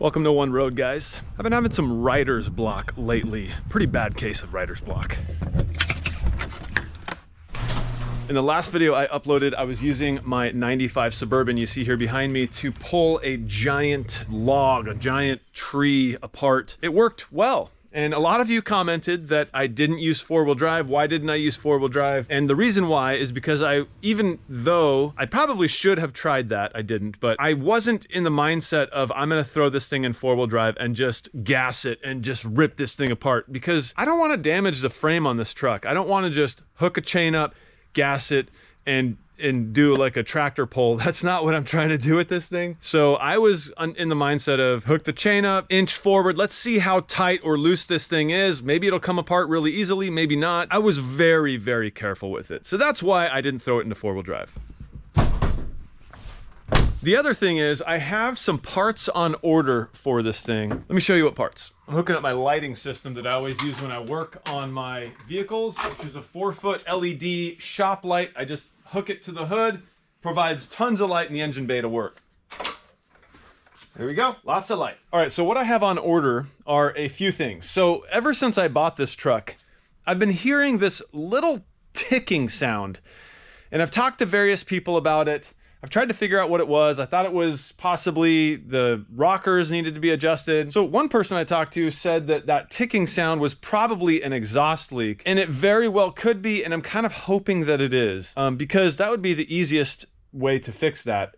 Welcome to One Road, guys. I've been having some writer's block lately. Pretty bad case of writer's block. In the last video I uploaded, I was using my 95 Suburban you see here behind me to pull a giant log, a giant tree apart. It worked well. And a lot of you commented that I didn't use four-wheel drive. Why didn't I use four-wheel drive? And the reason why is because even though I probably should have tried that, I didn't, but I wasn't in the mindset of I'm gonna throw this thing in four-wheel drive and just gas it and just rip this thing apart, because I don't wanna damage the frame on this truck. I don't wanna just hook a chain up, gas it, and do like a tractor pull. That's not what I'm trying to do with this thing. So I was in the mindset of hook the chain up, inch forward, let's see how tight or loose this thing is. Maybe it'll come apart really easily, maybe not. I was very, very careful with it. So that's why I didn't throw it into four-wheel drive. The other thing is I have some parts on order for this thing. Let me show you what parts. I'm hooking up my lighting system that I always use when I work on my vehicles, which is a 4-foot LED shop light. I just hook it to the hood, provides tons of light in the engine bay to work. There we go, lots of light. All right, so what I have on order are a few things. So ever since I bought this truck, I've been hearing this little ticking sound, and I've talked to various people about it. I've tried to figure out what it was. I thought it was possibly the rockers needed to be adjusted. So one person I talked to said that that ticking sound was probably an exhaust leak, and it very well could be, and I'm kind of hoping that it is, because that would be the easiest way to fix that.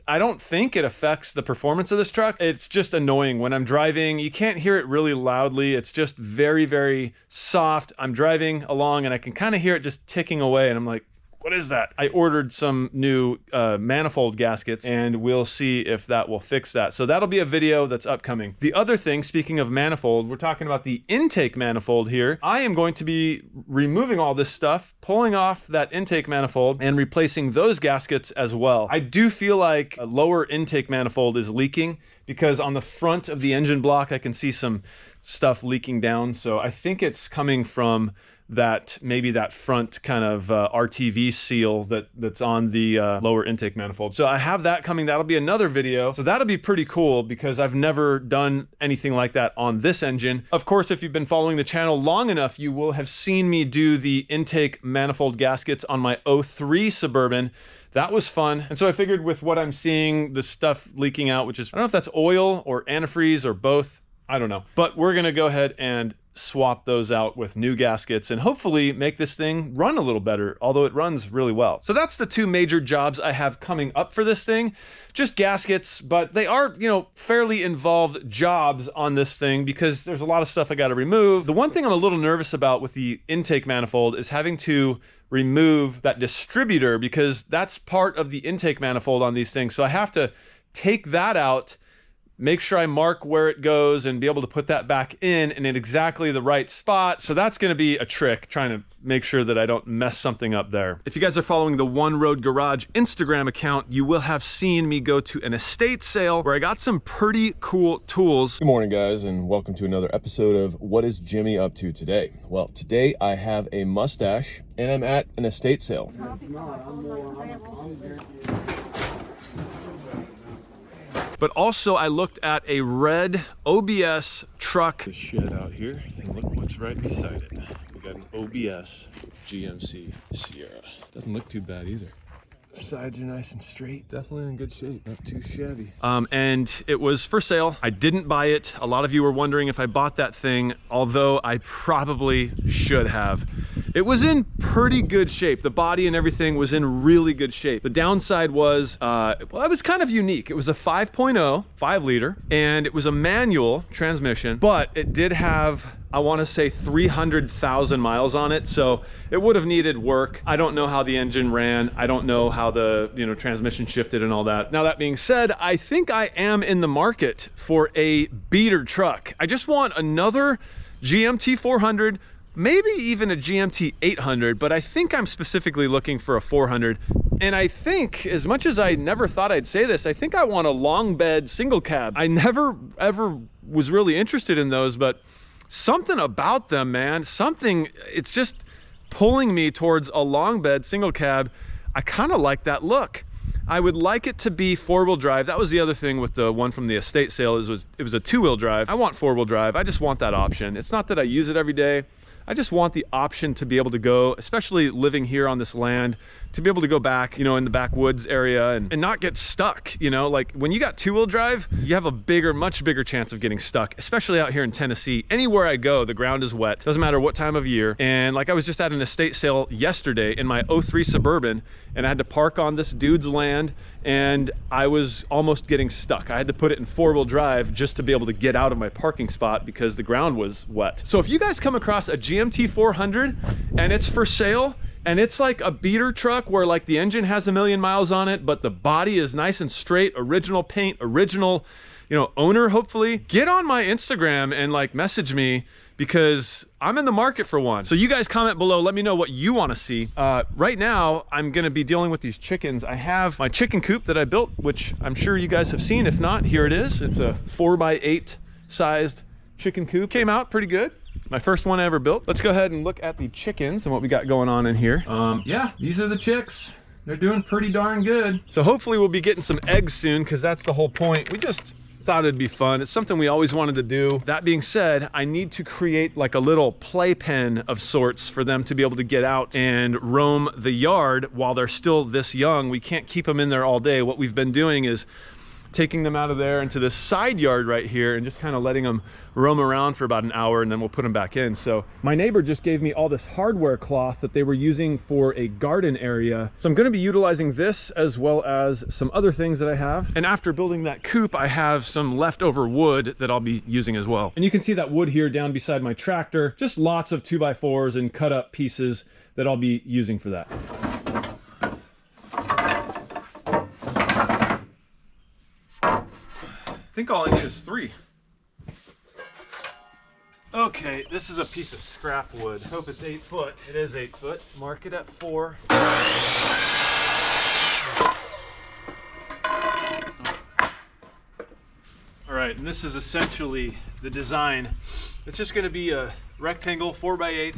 I don't think it affects the performance of this truck. It's just annoying when I'm driving. You can't hear it really loudly. It's just very, very soft. I'm driving along and I can kind of hear it just ticking away, and I'm like, what is that? I ordered some new manifold gaskets, and we'll see if that will fix that. So that'll be a video that's upcoming. The other thing, speaking of manifold, we're talking about the intake manifold here. I am going to be removing all this stuff, pulling off that intake manifold, and replacing those gaskets as well. I do feel like a lower intake manifold is leaking, because on the front of the engine block, I can see some stuff leaking down. So I think it's coming from maybe that front kind of RTV seal that's on the lower intake manifold. So I have that coming. That'll be another video. So that'll be pretty cool, because I've never done anything like that on this engine. Of course, if you've been following the channel long enough, you will have seen me do the intake manifold gaskets on my 03 Suburban. That was fun. And so I figured with what I'm seeing, the stuff leaking out, which is, I don't know if that's oil or antifreeze or both, I don't know. But we're gonna go ahead and swap those out with new gaskets and hopefully make this thing run a little better, although it runs really well. So that's the two major jobs I have coming up for this thing. Just gaskets, but they are, you know, fairly involved jobs on this thing, because there's a lot of stuff I got to remove. The one thing I'm a little nervous about with the intake manifold is having to remove that distributor, because that's part of the intake manifold on these things. So I have to take that out, make sure I mark where it goes, and be able to put that back in exactly the right spot. So that's gonna be a trick, trying to make sure that I don't mess something up there. If you guys are following the One Road Garage Instagram account, you will have seen me go to an estate sale where I got some pretty cool tools. Good morning, guys, and welcome to another episode of What is Jimmy Up To Today? Well, today I have a mustache and I'm at an estate sale. But also I looked at a red OBS truck. The shed out here, and look what's right beside it. We got an OBS GMC Sierra. Doesn't look too bad either. The sides are nice and straight. Definitely in good shape, not too shabby. And it was for sale. I didn't buy it. A lot of you were wondering if I bought that thing, although I probably should have. It was in pretty good shape. The body and everything was in really good shape. The downside was, well, it was kind of unique. It was a 5.0, 5 liter, and it was a manual transmission, but it did have, I want to say 300,000 miles on it. So it would have needed work. I don't know how the engine ran. I don't know how the, transmission shifted and all that. Now, that being said, I think I am in the market for a beater truck. I just want another GMT400, maybe even a GMT 800, but I think I'm specifically looking for a 400. And I think, as much as I never thought I'd say this, I think I want a long bed single cab. I never ever was really interested in those, but something about them, man, it's just pulling me towards a long bed single cab. I kind of like that look. I would like it to be 4-wheel drive. That was the other thing with the one from the estate sale, it was a 2-wheel drive. I want 4-wheel drive. I just want that option. It's not that I use it every day. I just want the option to be able to go, especially living here on this land, to be able to go back, you know, in the backwoods area and not get stuck, you know? Like when you got 2-wheel drive, you have a much bigger chance of getting stuck, especially out here in Tennessee. Anywhere I go, the ground is wet. Doesn't matter what time of year. And like I was just at an estate sale yesterday in my 03 Suburban, and I had to park on this dude's land, and I was almost getting stuck. I had to put it in 4-wheel drive just to be able to get out of my parking spot because the ground was wet. So if you guys come across a GMT400 and it's for sale, and it's like a beater truck where like the engine has 1,000,000 miles on it, but the body is nice and straight, original paint, original, you know, owner, hopefully, get on my Instagram and like message me, because I'm in the market for one. So you guys comment below, let me know what you want to see. Right now, I'm gonna be dealing with these chickens. I have my chicken coop that I built, which I'm sure you guys have seen. If not, here it is. It's a 4x8 sized chicken coop. Came out pretty good. My first one I ever built. Let's go ahead and look at the chickens and what we got going on in here. Yeah, these are the chicks. They're doing pretty darn good. So hopefully we'll be getting some eggs soon, because that's the whole point. We just thought it'd be fun. It's something we always wanted to do. That being said, I need to create like a little playpen of sorts for them to be able to get out and roam the yard while they're still this young. We can't keep them in there all day. What we've been doing is taking them out of there into this side yard right here and just kind of letting them roam around for about an hour, and then we'll put them back in. So my neighbor just gave me all this hardware cloth that they were using for a garden area. So I'm going to be utilizing this as well as some other things that I have. And after building that coop, I have some leftover wood that I'll be using as well. And you can see that wood here down beside my tractor, just lots of 2x4s and cut up pieces that I'll be using for that. I think all I need is 3. Okay, this is a piece of scrap wood. Hope it's 8 foot. It is 8 foot. Mark it at 4. All right, and this is essentially the design. It's just gonna be a rectangle 4x8.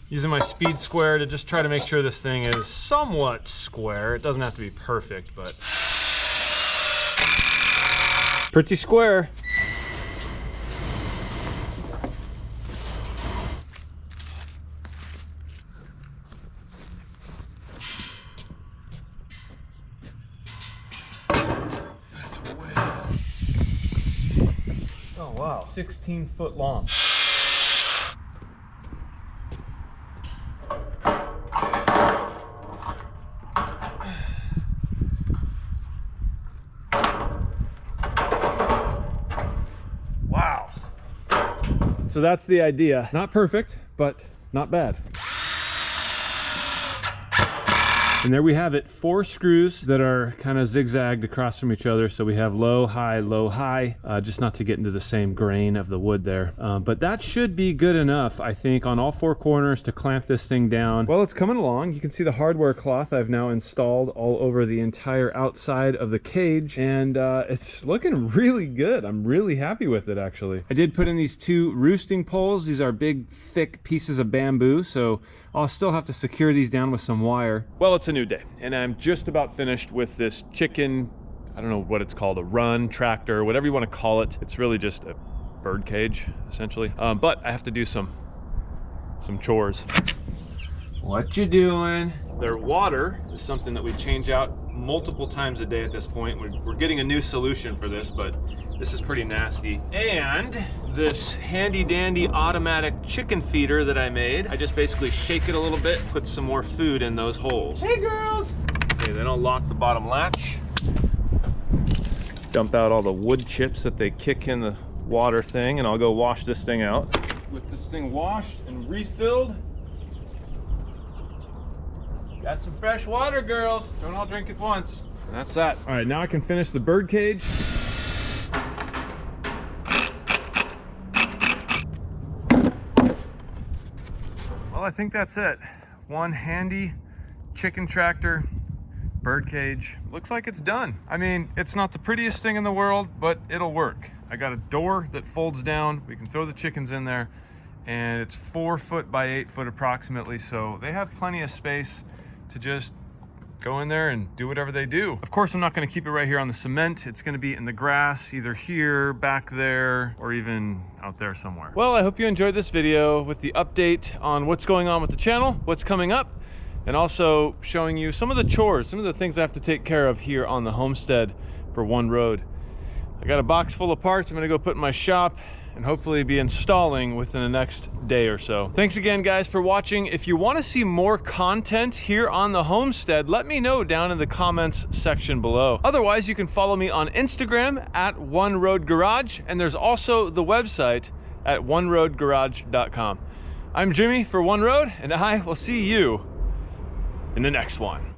Using my speed square to just try to make sure this thing is somewhat square. It doesn't have to be perfect, but pretty square. That's way. Oh wow, 16 foot long. So that's the idea. Not perfect, but not bad. And there we have it, 4 screws that are kind of zigzagged across from each other. So we have low, high, just not to get into the same grain of the wood there. But that should be good enough, I think, on all 4 corners to clamp this thing down. Well, it's coming along. You can see the hardware cloth I've now installed all over the entire outside of the cage, and it's looking really good. I'm really happy with it, actually. I did put in these 2 roosting poles. These are big, thick pieces of bamboo, so I'll still have to secure these down with some wire. Well, it's a new day, and I'm just about finished with this chicken, I don't know what it's called, a run, tractor, whatever you want to call it. It's really just a bird cage, essentially. But I have to do some chores. What you doing? Their water is something that we change out multiple times a day at this point. We're getting a new solution for this, but this is pretty nasty. And this handy dandy automatic chicken feeder that I made, I just basically shake it a little bit, put some more food in those holes. Hey girls! Okay, then I'll lock the bottom latch. Dump out all the wood chips that they kick in the water thing, and I'll go wash this thing out. With this thing washed and refilled, got some fresh water, girls. Don't all drink at once. And that's that. All right, now I can finish the bird cage. Well, I think that's it. One handy chicken tractor, bird cage. Looks like it's done. I mean, it's not the prettiest thing in the world, but it'll work. I got a door that folds down. We can throw the chickens in there, and it's 4 foot by 8 foot approximately. So they have plenty of space to just go in there and do whatever they do. Of course, I'm not gonna keep it right here on the cement. It's gonna be in the grass, either here, back there, or even out there somewhere. Well, I hope you enjoyed this video with the update on what's going on with the channel, what's coming up, and also showing you some of the chores, some of the things I have to take care of here on the homestead for One Road. I got a box full of parts I'm gonna go put in my shop and hopefully be installing within the next day or so. Thanks again, guys, for watching. If you want to see more content here on the homestead, let me know down in the comments section below. Otherwise, you can follow me on Instagram at One Road Garage, and there's also the website at oneroadgarage.com. I'm Jimmy for One Road, and I will see you in the next one.